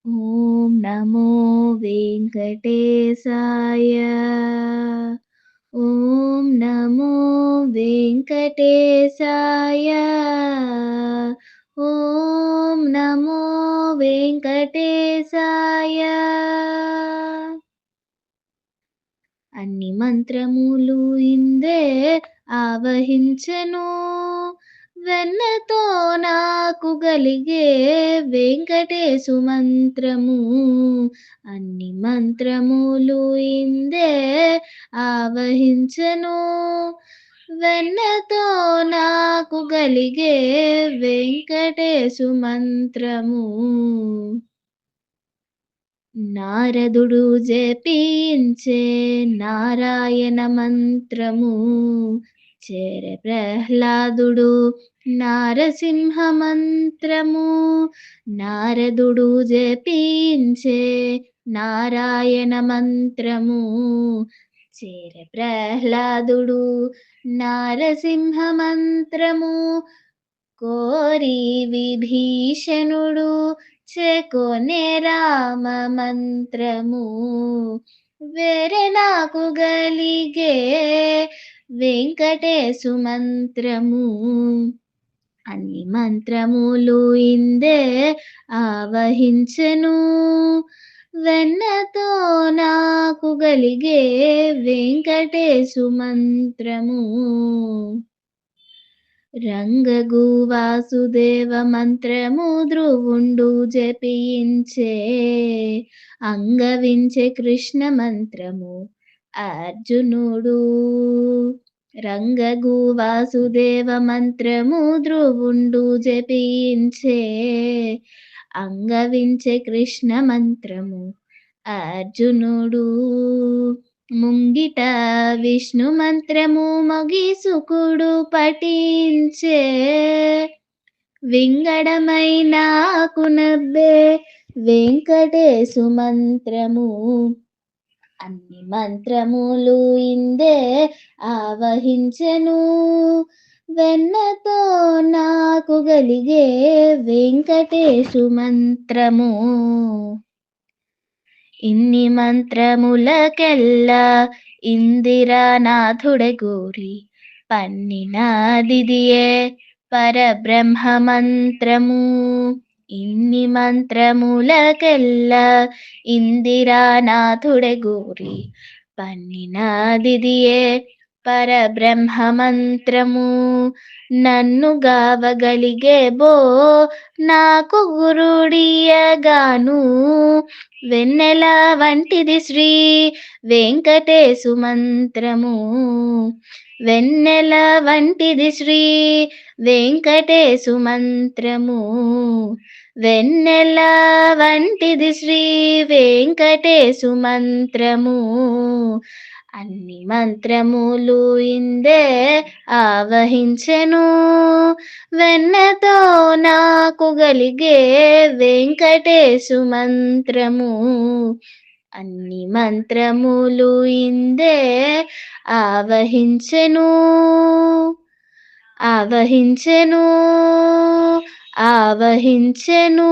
ఓం నమో వెంకటేశాయ. ఓం నమో వెంకటేశాయ. ఓం నమో వెంకటేశాయ. అన్ని మంత్రములు ఇందే ఆవహించెను, వెన్నతో నాకు గలిగే వెంకటేశు మంత్రము. అన్ని మంత్రములు ఇందే ఆవహించెను, వెన్నతో నాకు గలిగే వెంకటేశు మంత్రము. నారదుడు జపించే నారాయణ మంత్రము, చేరే ప్రహ్లాదుడు నారసింహ మంత్రము. నారదుడు జపించే నారాయణ మంత్రము, చేరే ప్రహ్లాదుడు నారసింహ మంత్రము. కోరి విభీషణుడు చెకొనే రామ మంత్రము, వేరే నాకు గలిగే వెంకటేశు మంత్రము. అన్ని మంత్రములు ఇందే ఆవహించెను, వెన్నతో నాకు గలిగే వెంకటేశు మంత్రము. రంగగు వాసుదేవ మంత్రము ధ్రువుండు జపించే, అంగవించే కృష్ణ మంత్రము అర్జునుడు. రంగగు వాసుదేవ మంత్రము ధ్రువుండు జపించే, అంగవించే కృష్ణ మంత్రము అర్జునుడు. ముంగిట విష్ణు మంత్రము మొగిసుకుడు పఠించే, వింగడమై నాకు నబ్బే వెంకటేశు మంత్రము. అన్ని మంత్రములు ఇందే ఆవహించెను, వెన్నతో నాకు గలిగే వెంకటేశు మంత్రము. ఇన్ని మంత్రములకెల్లా ఇందిరానాథుడే గోరి పన్నినాదిదియే పరబ్రహ్మ మంత్రము. ఇన్ని మంత్రములకెల్లా ఇందిరానాథుడే గోరి పన్నినాదిదియే పరబ్రహ్మ మంత్రము. నన్ను గావగలిగే బో నాకు గురుడియగాను, వెన్నెల వంటిది శ్రీ వెంకటేశు మంత్రము. వెన్నెల వంటిది శ్రీ వెంకటేశు మంత్రము. వెన్నెల వంటిది శ్రీ వెంకటేశు మంత్రము. అన్ని మంత్రములు ఇందే ఆవహించెను, వెన్నతో నాకు గలిగే వెంకటేశు మంత్రము. అన్ని మంత్రములు ఇందే ఆవహించెను, ఆవహించెను, ఆవహించెను.